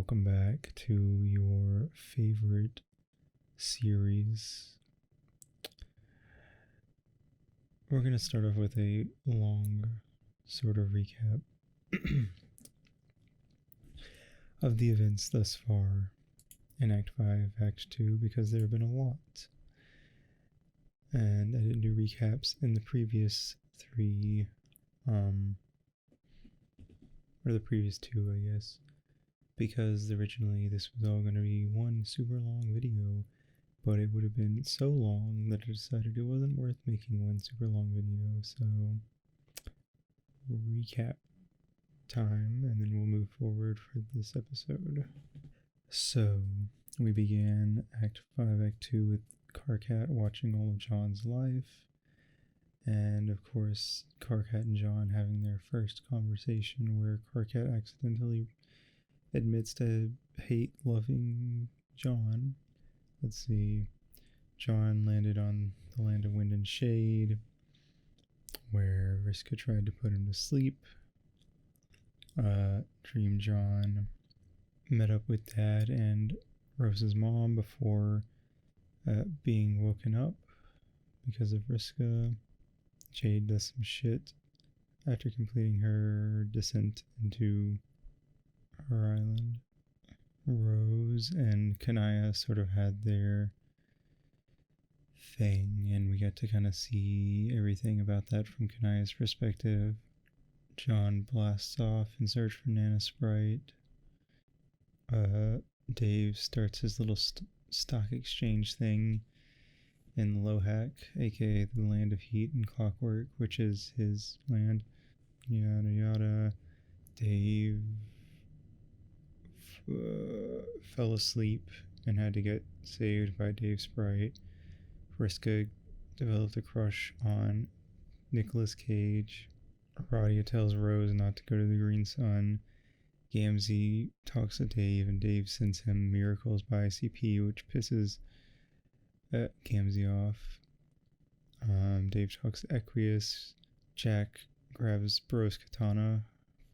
welcome back to your favorite series. We're going to start off with a long sort of recap of the events thus far in Act 5, Act 2, because there have been a lot. And I didn't do recaps in the previous three, or the previous two, I guess, because originally this was all going to be one super long video, but it would have been so long that I decided it wasn't worth making one super long video, so recap time, and then we'll move forward for this episode. So, we began Act 5, Act 2 with Carcat watching all of John's life, and of course, Carcat and John having their first conversation where Carcat accidentally admits to hate loving John. Let's see. John landed on the land of wind and shade, where Vriska tried to put him to sleep. Dream John met up with Dad and Rose's mom before being woken up because of Vriska. Jade does some shit after completing her descent into her island. Rose and Kanaya sort of had their thing, and we got to kind of see everything about that from Kanaya's perspective. John blasts off in search for Nana Sprite. Dave starts his little stock exchange thing in Lohac, aka the land of heat and clockwork, which is his land. Yada yada. Dave fell asleep and had to get saved by Dave Sprite. Vriska developed a crush on Nicolas Cage. Radia tells Rose not to go to the Green Sun. Gamzee talks to Dave, and Dave sends him Miracles by ICP, which pisses Gamzee off. Dave talks to Equius. Jack grabs Bro's katana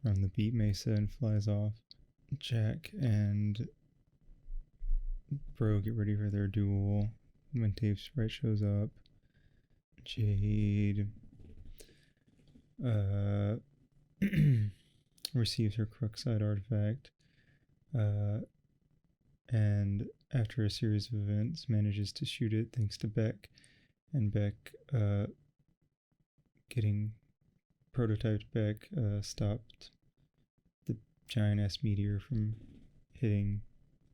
from the beat mesa and flies off. Jack and Bro get ready for their duel when Dave Sprite shows up. Jade receives her Crookside artifact, and after a series of events manages to shoot it thanks to Beck, and Beck getting prototyped Beck stopped the giant ass meteor from hitting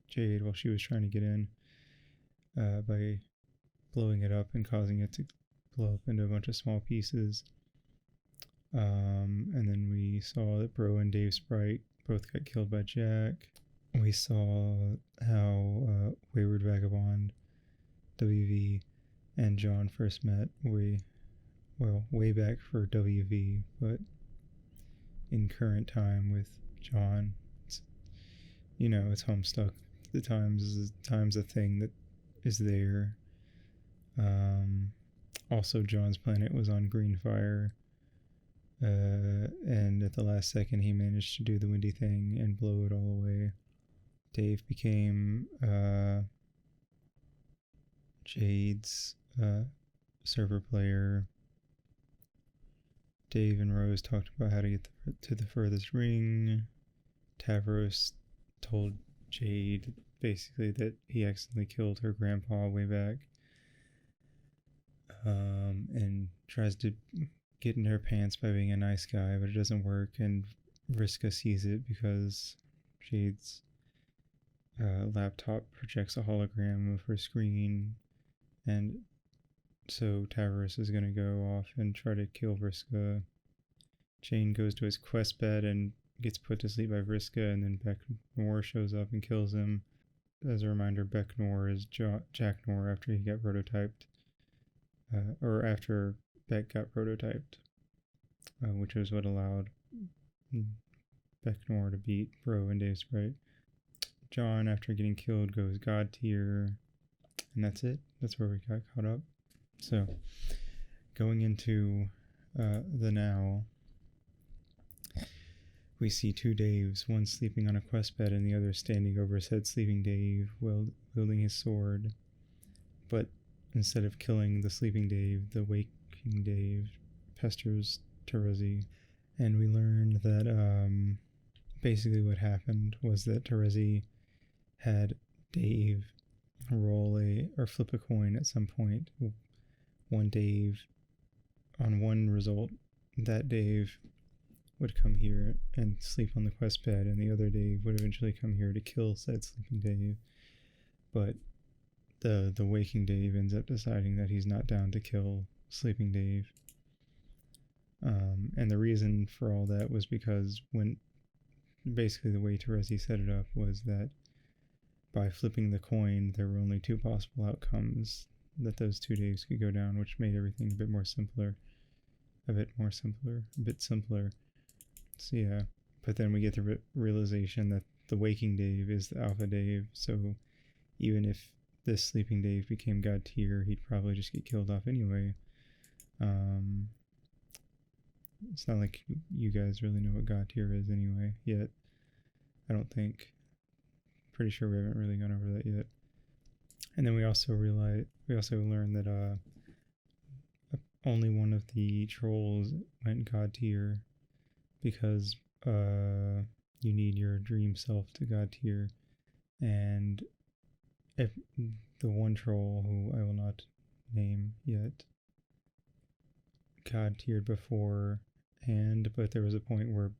Jade while she was trying to get in by blowing it up and causing it to blow up into a bunch of small pieces. And then we saw that Bro and Dave Sprite both got killed by Jack. We saw how Wayward Vagabond, WV, and John first met way back for WV, but in current time with John. It's Homestuck. The time's a thing that is there. Also, John's planet was on Greenfire. And at the last second he managed to do the windy thing and blow it all away. Dave became Jade's server player. Dave and Rose talked about how to get to the furthest ring. Tavros told Jade basically that he accidentally killed her grandpa way back, and tries to get in her pants by being a nice guy, but it doesn't work, and Vriska sees it because Jade's laptop projects a hologram of her screen, and so Tavros is going to go off and try to kill Vriska. Jane goes to his quest bed and gets put to sleep by Vriska, and then Beck Noor shows up and kills him. As a reminder, Beck Noor is Jack Noor after he got prototyped, or after Beck got prototyped, which was what allowed Beck Noor to beat Bro and Dave Sprite. John, after getting killed, goes God tier, and that's it. That's where we got caught up. So, going into the now, We see two Daves, one sleeping on a quest bed and the other standing over said sleeping Dave, wielding his sword. But instead of killing the sleeping Dave, the waking Dave pesters Terezi. And we learn that basically what happened was that Terezi had Dave flip a coin at some point. One Dave, on one result, that Dave would come here and sleep on the quest bed, and the other Dave would eventually come here to kill said sleeping Dave. But the waking Dave ends up deciding that he's not down to kill sleeping Dave. And the reason for all that was because basically the way Terezi set it up was that by flipping the coin, there were only two possible outcomes that those two Daves could go down, which made everything a bit simpler. So yeah, but then we get the realization that the waking Dave is the alpha Dave, so even if this sleeping Dave became god tier, he'd probably just get killed off anyway. It's not like you guys really know what god tier is anyway yet. I don't think. Pretty sure we haven't really gone over that yet. And then we also learned that only one of the trolls went god tier because you need your dream self to god tier, and if the one troll, who I will not name yet, god tiered beforehand, but there was a point where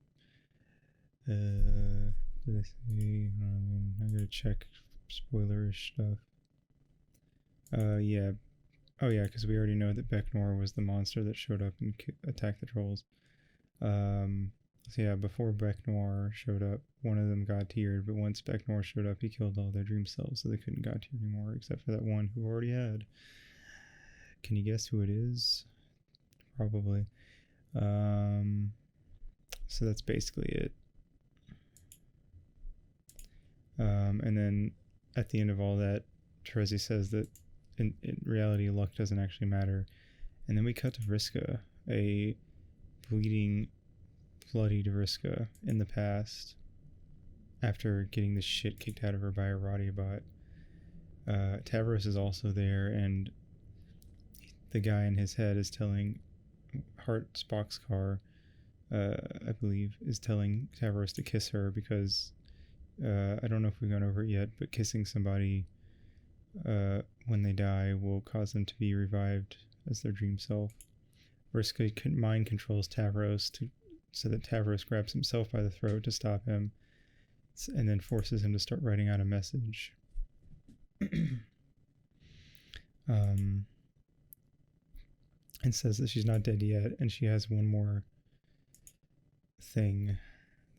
did I say? I gotta check spoilerish stuff. Yeah. Oh yeah, because we already know that Becknor was the monster that showed up and attacked the trolls. So yeah, before Becknor showed up, one of them got tiered, but once Becknor showed up, he killed all their dream selves, so they couldn't got tier anymore, except for that one who already had. Can you guess who it is? Probably. So that's basically it. And then at the end of all that, Terezi says that in reality, luck doesn't actually matter. And then we cut to Vriska, a bleeding, bloodied Vriska in the past, after getting the shit kicked out of her by a Roddy bot. Tavros is also there, and the guy in his head is telling Hart's boxcar, I believe, is telling Tavros to kiss her because I don't know if we've gone over it yet, but kissing somebody when they die will cause them to be revived as their dream self. Vriska mind controls Tavros so that Tavros grabs himself by the throat to stop him, and then forces him to start writing out a message. And says that she's not dead yet, and she has one more thing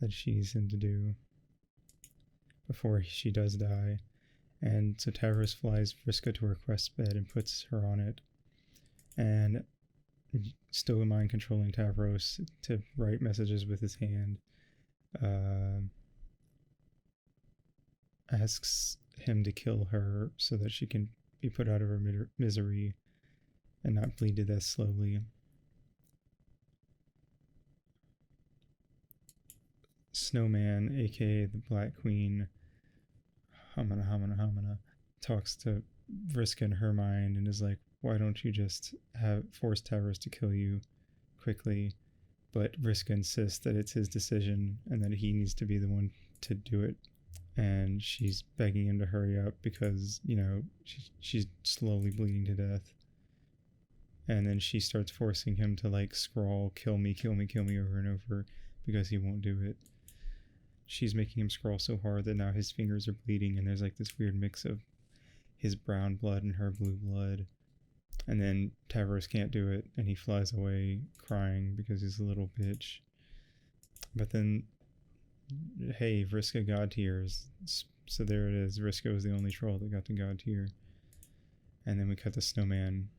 that she's in to do before she does die. And so Tavros flies Vriska to her quest bed and puts her on it, and still mind controlling Tavros to write messages with his hand, asks him to kill her so that she can be put out of her misery and not bleed to death slowly. Snowman, aka the Black Queen, Hamana, talks to Vriska in her mind and is like, why don't you just force Tavros to kill you quickly? But Vriska insists that it's his decision and that he needs to be the one to do it. And she's begging him to hurry up because, she's slowly bleeding to death. And then she starts forcing him to scrawl, kill me over and over because he won't do it. She's making him scroll so hard that now his fingers are bleeding, and there's this weird mix of his brown blood and her blue blood. And then Tavros can't do it, and he flies away crying because he's a little bitch. But then, hey, Vriska god tiers. So there it is. Vriska was the only troll that got to god tier. And then we cut the Snowman,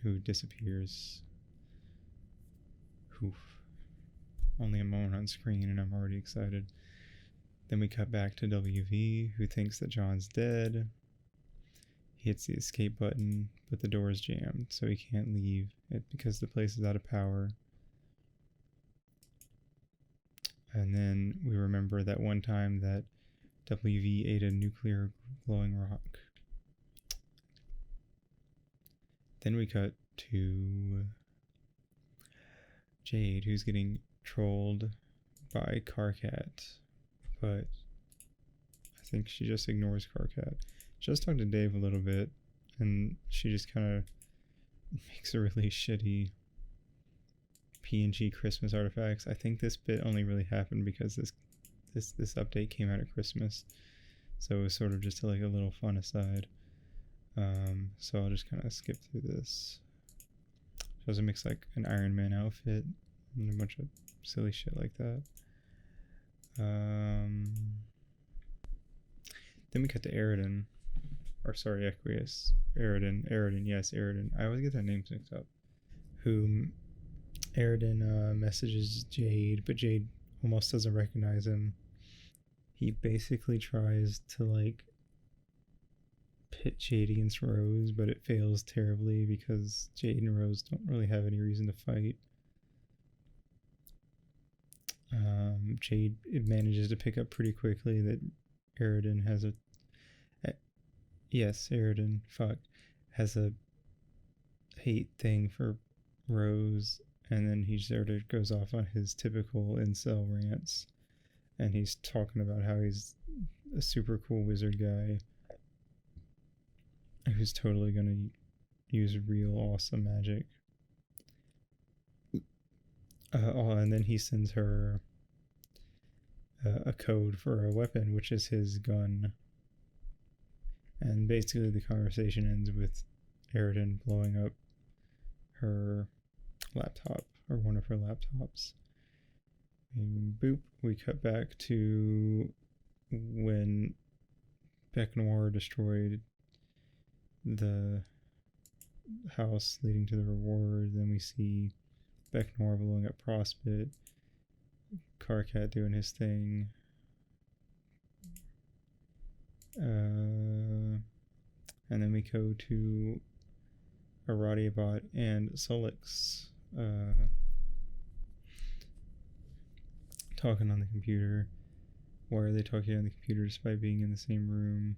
who disappears. Oof. Only a moment on screen, and I'm already excited. Then we cut back to WV, who thinks that John's dead. He hits the escape button, but the door is jammed, so he can't leave it because the place is out of power. And then we remember that one time that WV ate a nuclear glowing rock. Then we cut to Jade, who's getting trolled by Carcat, but I think she just ignores Carcat. She just talked to Dave a little bit, and she just kind of makes a really shitty PNG Christmas artifacts. I think this bit only really happened because this update came out at Christmas, so it was sort of just like a little fun aside. So I'll just kind of skip through this. She also makes like an Iron Man outfit and a bunch of silly shit like that. Then we cut to Aridin. Or sorry, Equius. Aridin, yes, Aridin. I always get their names mixed up. Who Aridin messages Jade, but Jade almost doesn't recognize him. He basically tries to like pit Jade against Rose, but it fails terribly because Jade and Rose don't really have any reason to fight. Jade manages to pick up pretty quickly that Aridin has Aridin has a hate thing for Rose, and then he sort of goes off on his typical incel rants, and he's talking about how he's a super cool wizard guy who's totally gonna use real awesome magic. And then he sends her a code for a weapon, which is his gun. And basically the conversation ends with Aridin blowing up her laptop, or one of her laptops. And boop, we cut back to when Bec Noir destroyed the house leading to the reward. Then we see Bec Noir blowing up Prospit, Carcat doing his thing. And then we go to Aradiabot and Solix talking on the computer. Why are they talking on the computer despite being in the same room?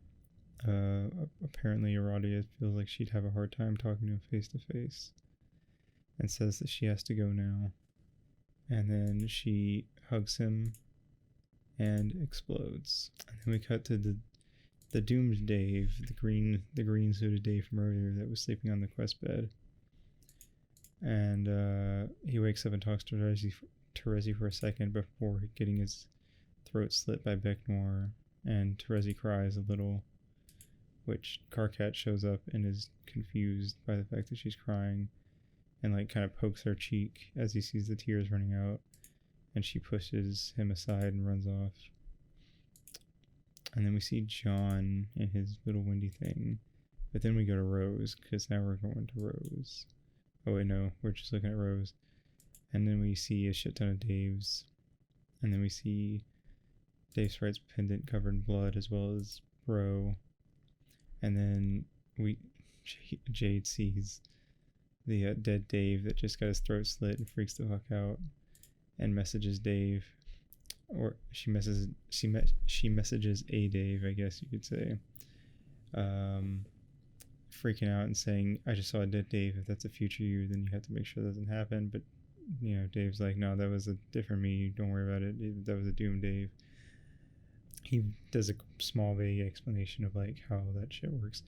Apparently Aradia feels like she'd have a hard time talking to him face to face, and says that she has to go now. And then she hugs him and explodes. And then we cut to the doomed Dave, the green suited Dave from earlier that was sleeping on the quest bed. And he wakes up and talks to Terezi for a second before getting his throat slit by Bec Noir, and Terezi cries a little, which Carcat shows up and is confused by the fact that she's crying, and like kind of pokes her cheek as he sees the tears running out, and she pushes him aside and runs off. And then we see John in his little windy thing, but then we go to Rose, because now we're going to Rose. Oh wait, no, we're just looking at Rose. And then we see a shit ton of Daves, and then we see Dave Sprite's pendant covered in blood, as well as Bro. And then Jade sees the dead Dave that just got his throat slit and freaks the fuck out, and messages Dave, or she messages a Dave, I guess you could say, freaking out and saying, "I just saw a dead Dave. If that's a future you, then you have to make sure that doesn't happen." But Dave's like, "No, that was a different me. Don't worry about it. That was a Doom Dave." He does a small vague explanation of like how that shit works,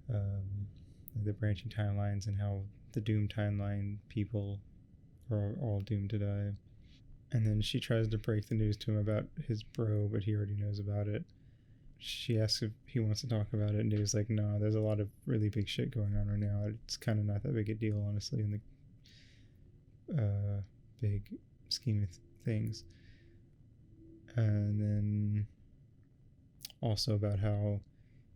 the branching timelines, and how the Doom timeline people are all doomed to die. And then she tries to break the news to him about his bro, but he already knows about it. She asks if he wants to talk about it, and Dave's like, "No, there's a lot of really big shit going on right now. It's kind of not that big a deal, honestly, in the big scheme of things." And then also about how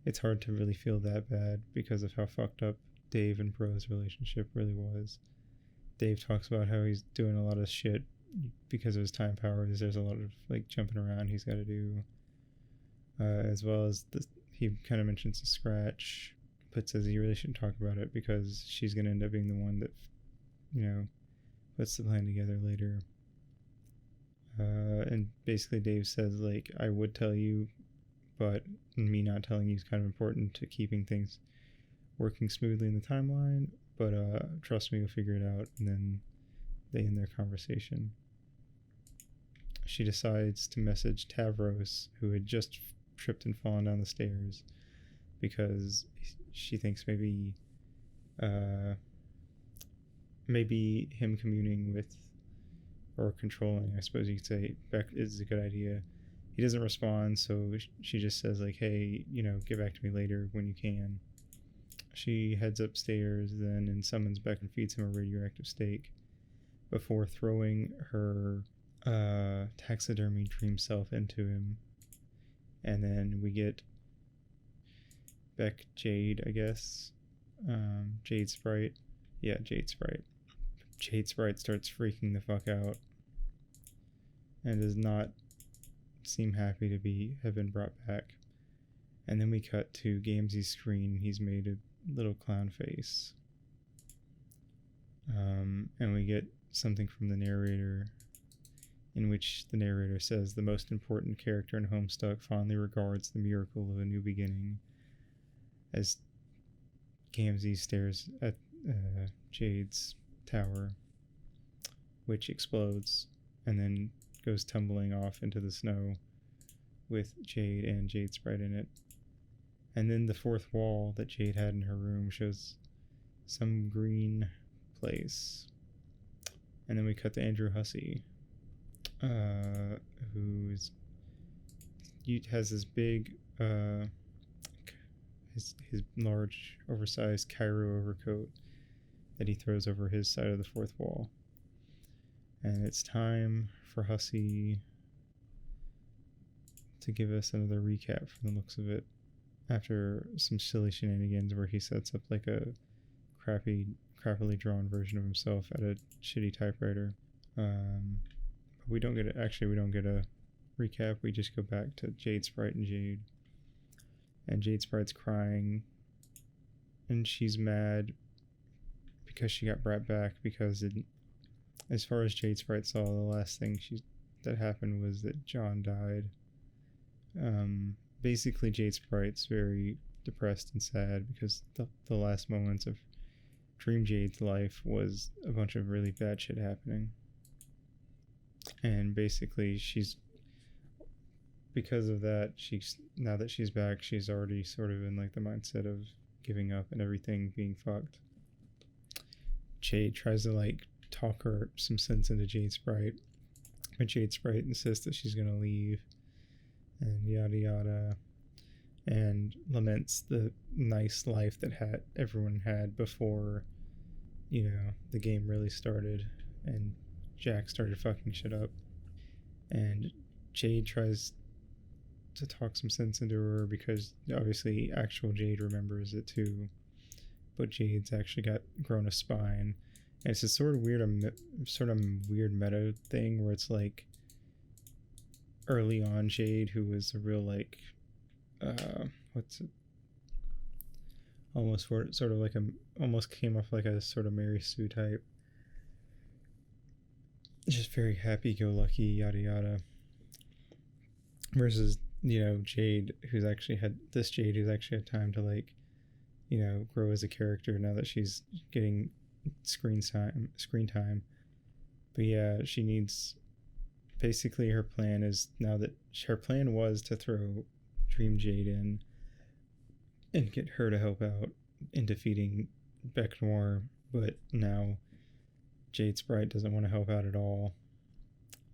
it's hard to really feel that bad because of how fucked up Dave and Bro's relationship really was. Dave talks about how he's doing a lot of shit because of his time powers. There's a lot of like jumping around he's got to do, as well as he kind of mentions the Scratch, but says he really shouldn't talk about it because she's going to end up being the one that puts the plan together later. And basically Dave says, like, I would tell you, but me not telling you is kind of important to keeping things working smoothly in the timeline, but trust me, you'll figure it out. And then they end their conversation. She decides to message Tavros, who had just tripped and fallen down the stairs, because she thinks maybe him communing with, or controlling, I suppose you could say, Beck is a good idea. He doesn't respond, so she just says, like, hey, get back to me later when you can. She heads upstairs then and summons Beck and feeds him a radioactive steak before throwing her taxidermy dream self into him. And then we get Beck Jade, I guess. Jade Sprite. Yeah, Jade Sprite. Jade Sprite starts freaking the fuck out and does not seem happy to have been brought back. And then we cut to Gamzee's screen. He's made a little clown face. And we get something from the narrator, in which the narrator says the most important character in Homestuck fondly regards the miracle of a new beginning, as Gamzee stares at Jade's tower, which explodes and then goes tumbling off into the snow with Jade and Jade Sprite in it. And then the fourth wall that Jade had in her room shows some green place. And then we cut to Andrew Hussey, who has this big, his large, oversized Cairo overcoat that he throws over his side of the fourth wall. And it's time for Hussey to give us another recap from the looks of it, after some silly shenanigans where he sets up like a crappily drawn version of himself at a shitty typewriter. But we don't get a recap. We just go back to Jade Sprite and Jade. And Jade Sprite's crying, and she's mad because she got brought back, because as far as Jade Sprite saw, the last thing that happened was that John died. Basically, Jade Sprite's very depressed and sad because the last moments of Dream Jade's life was a bunch of really bad shit happening. And basically, because of that, now that she's back, she's already sort of in like the mindset of giving up and everything being fucked. Jade tries to like talk her some sense into Jade Sprite, but Jade Sprite insists that she's gonna leave, and yada yada, and laments the nice life that everyone had before, the game really started and Jack started fucking shit up. And Jade tries to talk some sense into her, because obviously actual Jade remembers it too, but Jade's actually grown a spine. And it's a sort of weird meta thing where it's like early on Jade, who was a real like almost came off like a sort of Mary Sue type, just very happy-go-lucky, yada yada, versus Jade, who's actually had time to like grow as a character now that she's getting screen time. But yeah, she needs, basically her plan was to throw Dream Jade in and get her to help out in defeating Beck Noir, but now Jade Sprite doesn't want to help out at all,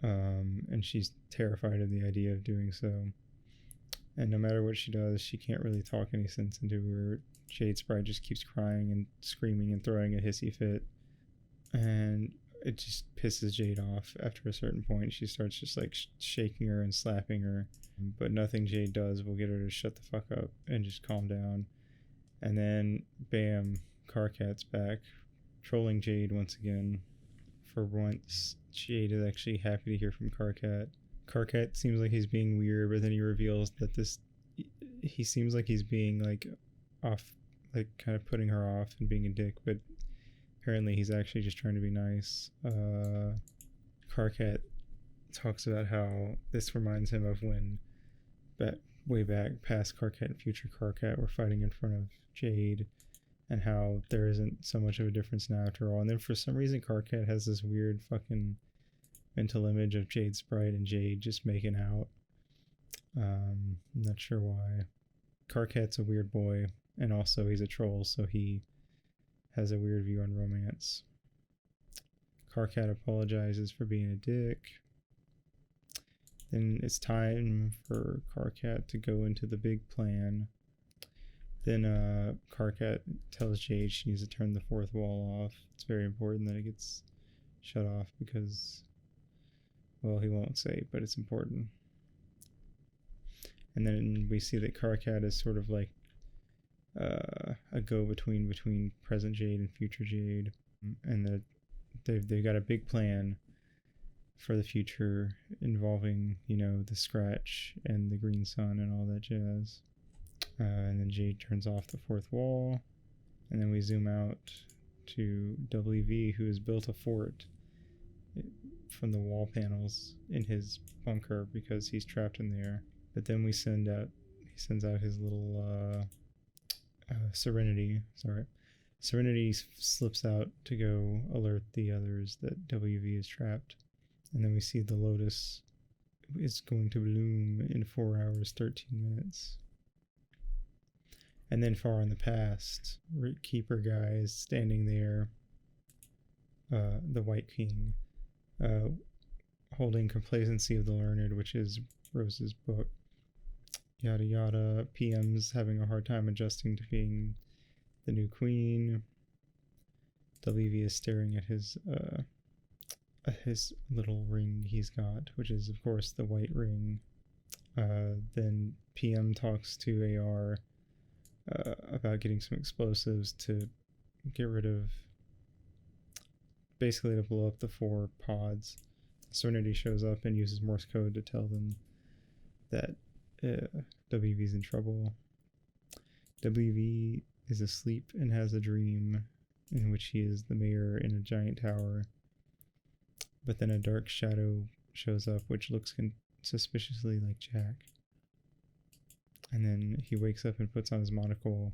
and she's terrified of the idea of doing so. And no matter what she does, she can't really talk any sense into her. Jade Sprite just keeps crying and screaming and throwing a hissy fit, and it just pisses Jade off. After a certain point, she starts just like shaking her and slapping her, but nothing Jade does will get her to shut the fuck up and just calm down. And then bam, Carcat's back, trolling Jade once again. For once, Jade is actually happy to hear from Carcat. Carcat seems like he's being weird, but then he reveals that he seems like he's being like off, like kind of putting her off and being a dick, but apparently he's actually just trying to be nice. Carcat talks about how this reminds him of when way back past Karkat and future Karkat were fighting in front of Jade, and how there isn't so much of a difference now after all. And then for some reason Karkat has this weird fucking mental image of Jade Sprite and Jade just making out. I'm not sure why. Karkat's a weird boy, and also he's a troll, so he has a weird view on romance. Karkat apologizes for being a dick. Then it's time for Karkat to go into the big plan. Then Karkat tells Jade she needs to turn the fourth wall off. It's very important that it gets shut off because, well, he won't say, but it's important. And then we see that Karkat is sort of like a go-between between present Jade and future Jade, and that they've got a big plan for the future involving, you know, the Scratch and the Green Sun and all that jazz. And then Jade turns off the fourth wall, and then we zoom out to WV, who has built a fort from the wall panels in his bunker because he's trapped in there. But then he sends out his little Serenity. Serenity slips out to go alert the others that WV is trapped. And then we see the lotus is going to bloom in 4 hours, 13 minutes. And then far in the past, Keeper guy is standing there, the White King, holding Complacency of the Learned, which is Rose's book. Yada yada. PM's having a hard time adjusting to being the new queen. WV is staring at his little ring he's got, which is of course the white ring. Then PM talks to AR about getting some explosives to get rid of, basically to blow up the 4 pods. Serenity shows up and uses Morse code to tell them that WV's in trouble. WV is asleep and has a dream in which he is the mayor in a giant tower. But then a dark shadow shows up which looks suspiciously like Jack. And then he wakes up and puts on his monocle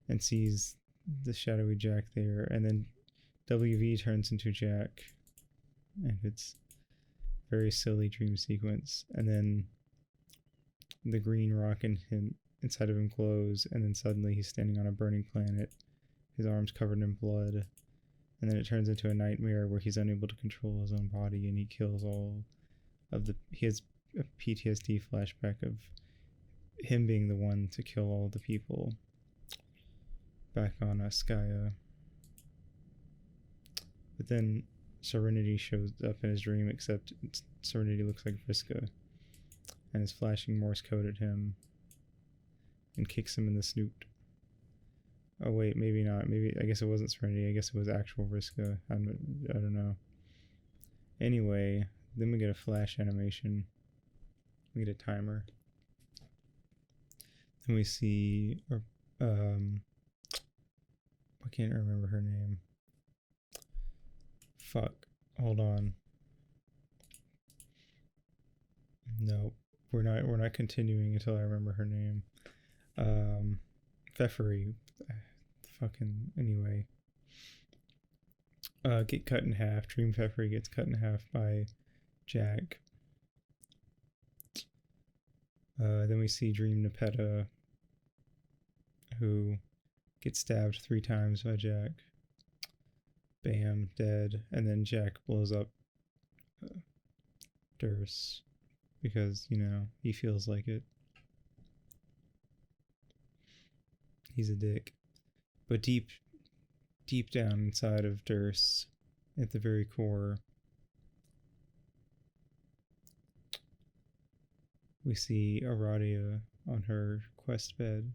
and sees the shadowy Jack there. And then WV turns into Jack. And it's a very silly dream sequence. And then the green rock inside of him glows. And then suddenly he's standing on a burning planet. His arms covered in blood. And then it turns into a nightmare where he's unable to control his own body. And he kills all of he has a PTSD flashback of him being the one to kill all the people back on Skya. But then Serenity shows up in his dream, except Serenity looks like Vriska and is flashing Morse code at him and kicks him in the snoot. Oh wait, maybe not. Maybe, I guess it wasn't Serenity. I guess it was actual Vriska. I don't know. Anyway, then we get a flash animation. We get a timer. And we see, I can't remember her name. Fuck. Hold on. No, we're not continuing until I remember her name. Pfeffery. Fucking, anyway. Get cut in half. Dream Pfeffery gets cut in half by Jack. Then we see Dream Nepeta, who gets stabbed 3 times by Jack. Bam, dead. And then Jack blows up Durst because, you know, he feels like it. He's a dick. But deep down inside of Durst, at the very core, we see Aradia on her quest bed.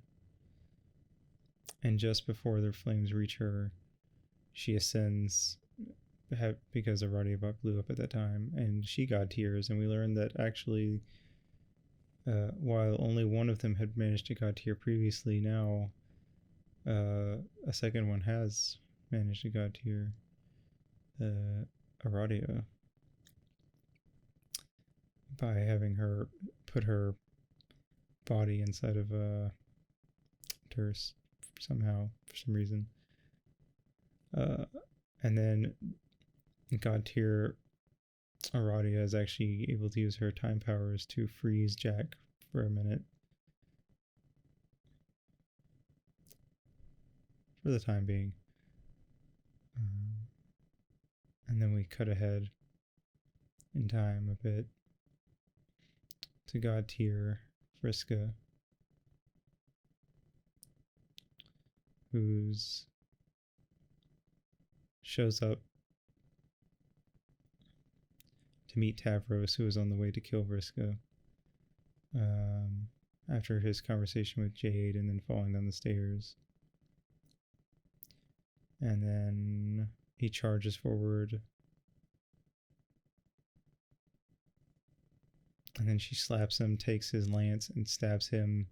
And just before the flames reach her, she ascends because Aradia blew up at that time, and she got tears. And we learned that actually, while only one of them had managed to god tier previously, now a second one has managed to god tier, Aradia. by having her put her body inside of Durst somehow, for some reason. And then God tier Aradia is actually able to use her time powers to freeze Jack for a minute. For the time being. And then we cut ahead in time a bit to God tier Vriska, who's shows up to meet Tavros, who is on the way to kill Vriska, after his conversation with Jade and then falling down the stairs. And then he charges forward. And then she slaps him, takes his lance, and stabs him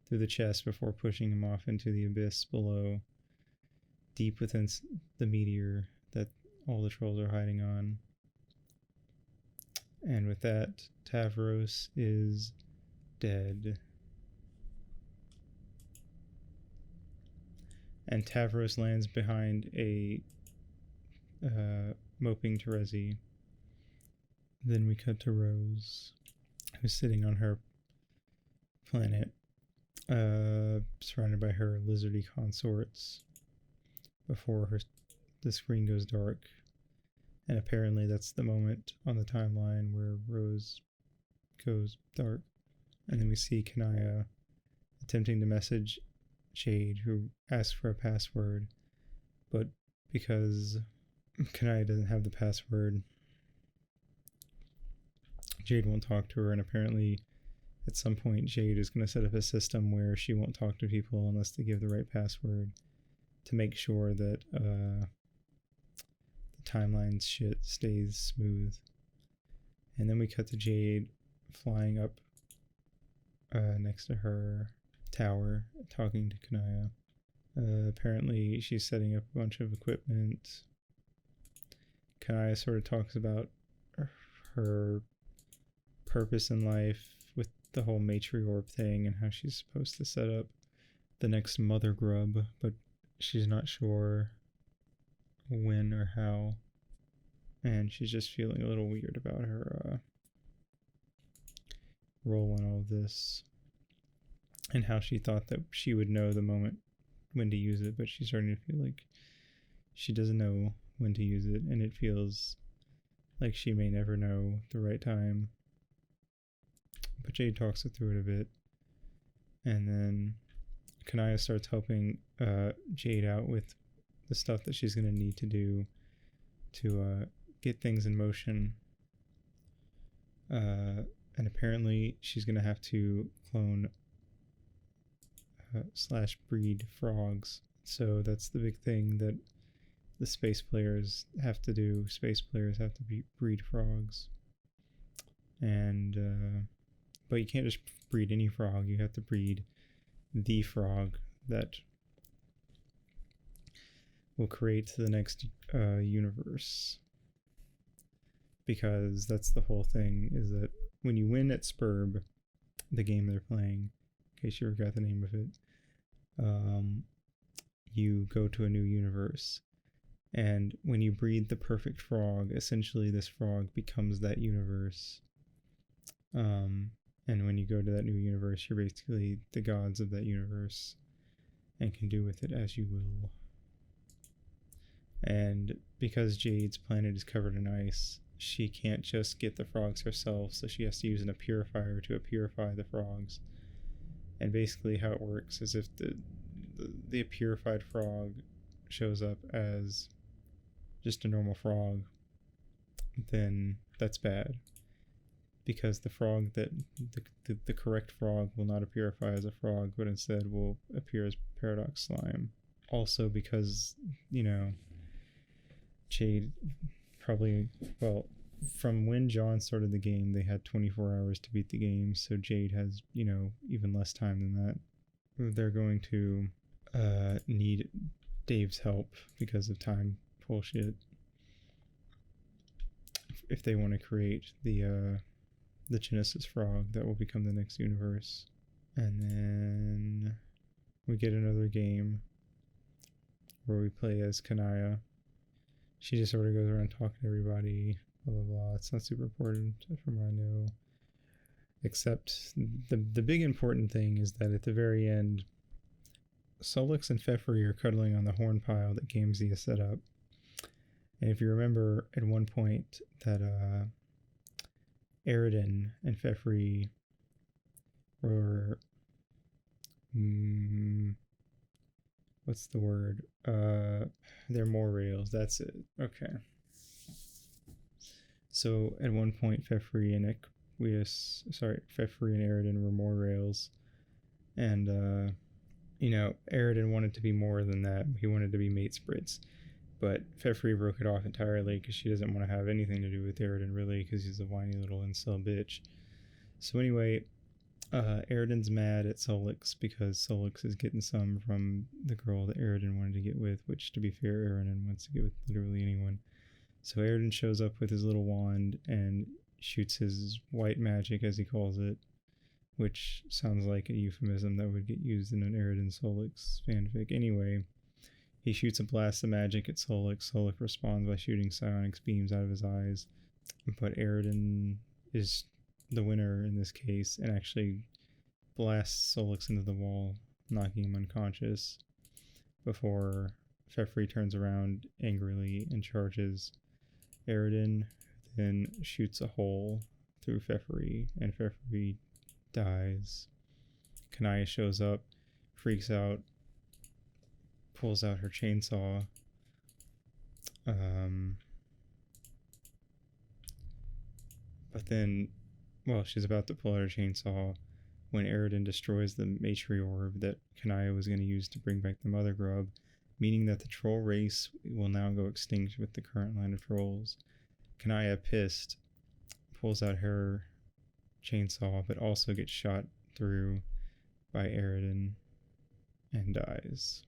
through the chest before pushing him off into the abyss below, deep within the meteor that all the trolls are hiding on. And with that, Tavros is dead. And Tavros lands behind a moping Terezi. Then we cut to Rose, who's sitting on her planet, surrounded by her lizardy consorts, before the screen goes dark. And apparently that's the moment on the timeline where Rose goes dark. And then we see Kanaya attempting to message Jade, who asks for a password, but because Kanaya doesn't have the password, Jade won't talk to her, and apparently at some point Jade is going to set up a system where she won't talk to people unless they give the right password, to make sure that the timeline shit stays smooth. And then we cut to Jade flying up next to her tower, talking to Kanaya. Apparently she's setting up a bunch of equipment. Kanaya sort of talks about her purpose in life with the whole matriarch thing and how she's supposed to set up the next mother grub, but she's not sure when or how, and she's just feeling a little weird about her role in all of this, and how she thought that she would know the moment when to use it, but she's starting to feel like she doesn't know when to use it, and it feels like she may never know the right time. But Jade talks her through it a bit, and then Kanaya starts helping Jade out with the stuff that she's going to need to do to get things in motion. And apparently she's going to have to clone / breed frogs. So that's the big thing that the space players have to do. Space players have to breed frogs. And but you can't just breed any frog. You have to breed the frog that will create the next universe. Because that's the whole thing, is that when you win at Spurb, the game they're playing, in case you forgot the name of it, you go to a new universe. And when you breed the perfect frog, essentially this frog becomes that universe. And when you go to that new universe, you're basically the gods of that universe and can do with it as you will. And because Jade's planet is covered in ice, she can't just get the frogs herself, so she has to use a purifier to purify the frogs. And basically how it works is if the purified frog shows up as just a normal frog, then that's bad. Because the frog that the correct frog will not purify as a frog, but instead will appear as paradox slime. Also because, Jade probably, well, from when John started the game, they had 24 hours to beat the game, so Jade has, even less time than that. They're going to need Dave's help because of time bullshit if they want to create the the Genesis frog that will become the next universe. And then we get another game where we play as Kanaya. She just sort of goes around talking to everybody, blah blah blah. It's not super important from what I know. Except the big important thing is that at the very end, Solix and Fefri are cuddling on the horn pile that Gamzee has set up. And if you remember at one point that Eridan and Fefri were what's the word? They're more rails. That's it. Okay. So at one point, Fefri and Eridan were more rails, and Eridan wanted to be more than that. He wanted to be mate sprits, but Fefri broke it off entirely because she doesn't want to have anything to do with Eridan really, because he's a whiny little incel bitch. So anyway, Eridan's mad at Solix because Solix is getting some from the girl that Eridan wanted to get with, which, to be fair, Eridan wants to get with literally anyone. So Eridan shows up with his little wand and shoots his white magic, as he calls it, which sounds like a euphemism that would get used in an Eridan Solix fanfic. Anyway, he shoots a blast of magic at Solix. Solix responds by shooting psionics beams out of his eyes, but Eridan is the winner in this case and actually blasts Solix into the wall, knocking him unconscious before Fefri turns around angrily and charges Eridan, then shoots a hole through Fefri, and Fefri dies. Kanaya shows up, freaks out, pulls out her chainsaw, but then, well, she's about to pull out her chainsaw when Eridan destroys the Matri orb that Kanaya was going to use to bring back the Mother Grub, meaning that the troll race will now go extinct with the current line of trolls. Kanaya, pissed, pulls out her chainsaw, but also gets shot through by Eridan and dies.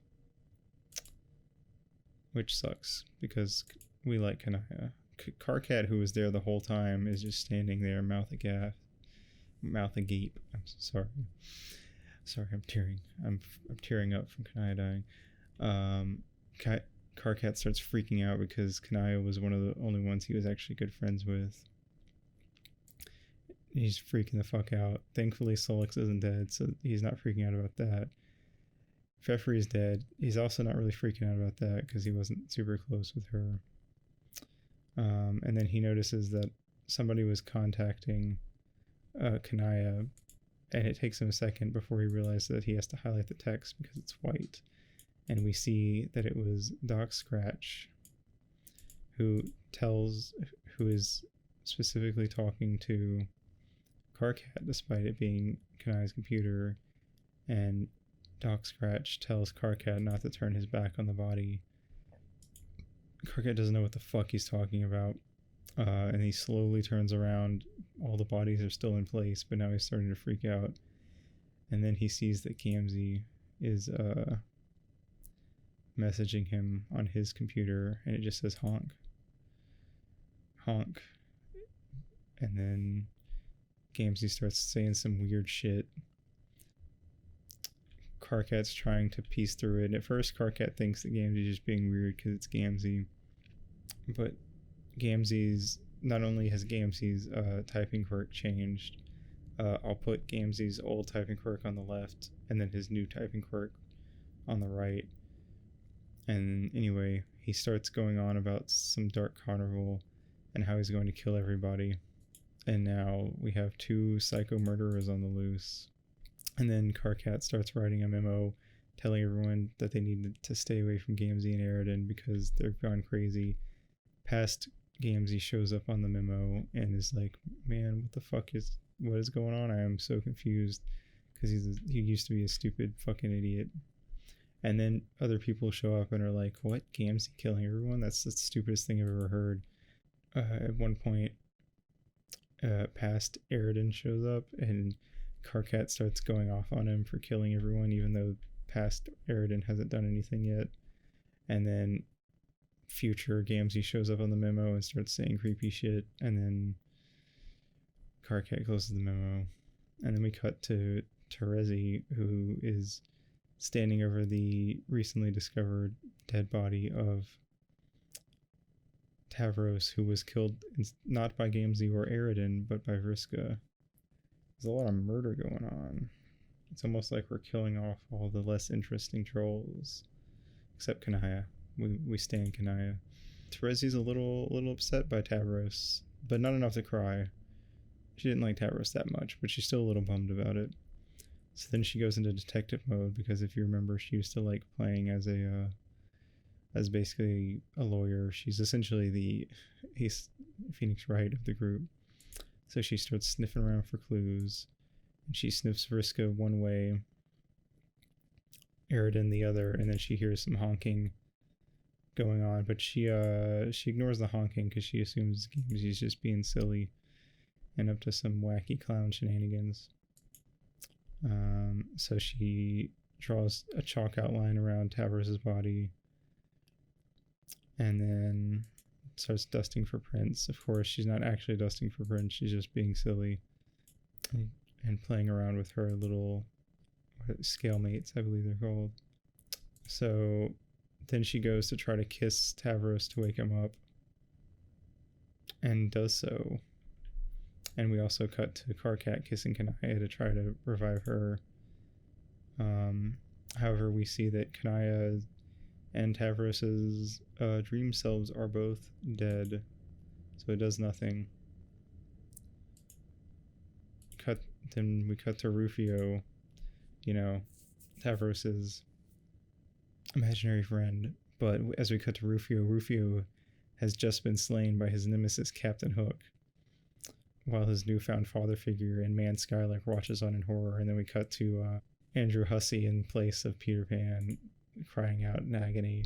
Which sucks, because we like Kanaya. Karkat, who was there the whole time, is just standing there, mouth agape. I'm sorry. Sorry, I'm tearing. I'm tearing up from Kanaya dying. Karkat starts freaking out because Kanaya was one of the only ones he was actually good friends with. He's freaking the fuck out. Thankfully, Solix isn't dead, so he's not freaking out about that. Fefri is dead. He's also not really freaking out about that because he wasn't super close with her. And then he notices that somebody was contacting Kanaya, and it takes him a second before he realizes that he has to highlight the text because it's white. And we see that it was Doc Scratch who is specifically talking to Karkat, despite it being Kanaya's computer, and Doc Scratch tells Karkat not to turn his back on the body. Karkat doesn't know what the fuck he's talking about, and he slowly turns around. All the bodies are still in place, but now he's starting to freak out. And then he sees that Gamzee is messaging him on his computer, and it just says honk. Honk. And then Gamzee starts saying some weird shit. Karkat's trying to piece through it. At first, Karkat thinks that Gamzee's just being weird because it's Gamzee. But not only has Gamzee's typing quirk changed, I'll put Gamzee's old typing quirk on the left and then his new typing quirk on the right. And anyway, he starts going on about some dark carnival and how he's going to kill everybody. And now we have 2 psycho murderers on the loose. And then Karkat starts writing a memo telling everyone that they need to stay away from Gamzee and Eridan because they've gone crazy. Past Gamzee shows up on the memo and is like, man, what is going on? I am so confused, because he used to be a stupid fucking idiot. And then other people show up and are like, what, Gamzee killing everyone? That's the stupidest thing I've ever heard. At one point, past Eridan shows up and Karkat starts going off on him for killing everyone, even though past Eridan hasn't done anything yet. And then future Gamzee shows up on the memo and starts saying creepy shit. And then Carcat closes the memo. And then we cut to Terezi, who is standing over the recently discovered dead body of Tavros, who was killed not by Gamzee or Aridin, but by Vriska. There's a lot of murder going on. It's almost like we're killing off all the less interesting trolls. Except Kanaya. We stand Kanaya. Terezi's a little upset by Tavros, but not enough to cry. She didn't like Tavros that much, but she's still a little bummed about it. So then she goes into detective mode, because if you remember, she used to like playing as as basically a lawyer. She's essentially the Phoenix Wright of the group. So she starts sniffing around for clues, and she sniffs Vriska one way, Aridin the other, and then she hears some honking going on, but she ignores the honking because she assumes Gamzee's just being silly and up to some wacky clown shenanigans. So she draws a chalk outline around Tavros' body and then starts dusting for prints. Of course, she's not actually dusting for prints, she's just being silly and playing around with her little scale mates, I believe they're called. So then she goes to try to kiss Tavros to wake him up and does so. And we also cut to Carcat kissing Kanaya to try to revive her. However, we see that Kanaya and Tavros's dream selves are both dead, so it does nothing. Then we cut to Rufio, Tavros's imaginary friend. But as we cut to Rufio has just been slain by his nemesis Captain Hook, while his newfound father figure and man Skylark watches on in horror. And then we cut to Andrew Hussey in place of Peter Pan, crying out in agony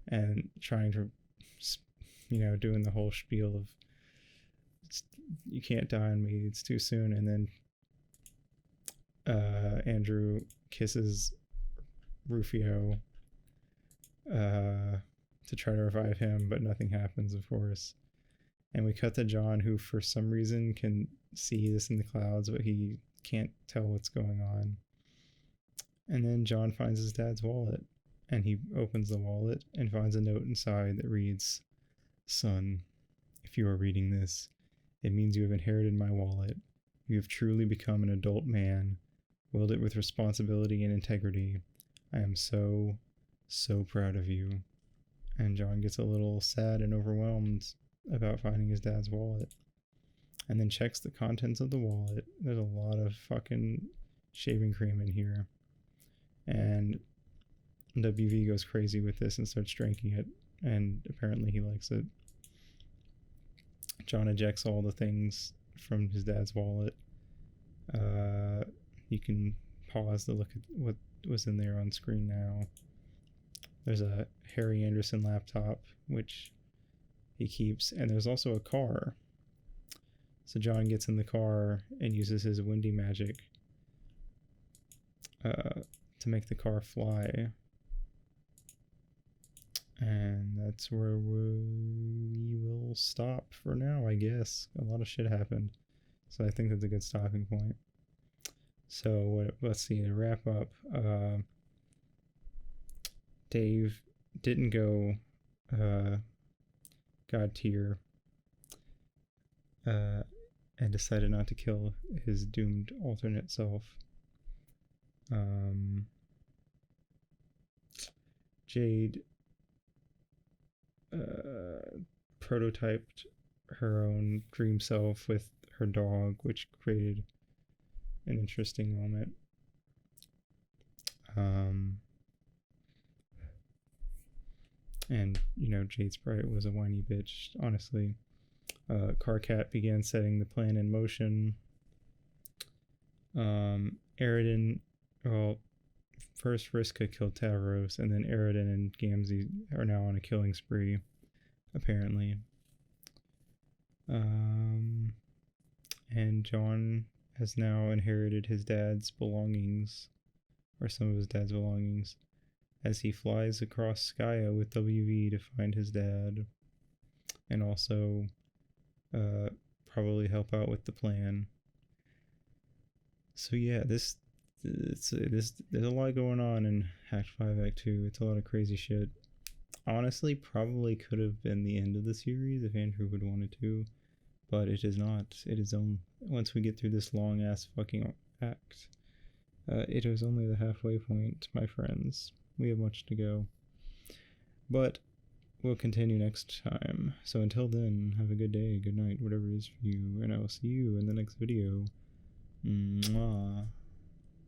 and trying to, doing the whole spiel of, you can't die on me, it's too soon. And then Andrew kisses Rufio to try to revive him, but nothing happens, of course. And we cut to John, who for some reason can see this in the clouds, but he can't tell what's going on. And then John finds his dad's wallet, and he opens the wallet and finds a note inside that reads, "Son, if you are reading this, it means you have inherited my wallet. You have truly become an adult man, wield it with responsibility and integrity. I am so, so proud of you." And John gets a little sad and overwhelmed about finding his dad's wallet, and then checks the contents of the wallet. There's a lot of fucking shaving cream in here, and WV goes crazy with this and starts drinking it, and apparently he likes it. John ejects all the things from his dad's wallet. You can pause to look at what was in there on screen now. There's a Harry Anderson laptop, which he keeps, and there's also a car. So John gets in the car and uses his windy magic to make the car fly. And that's where we will stop for now, I guess. A lot of shit happened, so I think that's a good stopping point. So let's see, to wrap up, Dave didn't go God tier and decided not to kill his doomed alternate self. Jade prototyped her own dream self with her dog, which created an interesting moment. And Jade Sprite was a whiny bitch, honestly. Carcat began setting the plan in motion. Aridin, first Vriska killed Tavros, and then Aridin and Gamzee are now on a killing spree, apparently. And John has now inherited his dad's belongings, or some of his dad's belongings, as he flies across Skya with WV to find his dad, and also probably help out with the plan. So yeah, there's a lot going on in Act 5, Act 2. It's a lot of crazy shit. Honestly, probably could have been the end of the series if Andrew would wanted to, but it is not. It is once we get through this long ass fucking act. It is only the halfway point, my friends. We have much to go. But we'll continue next time. So until then, have a good day, good night, whatever it is for you, and I will see you in the next video. Mwah.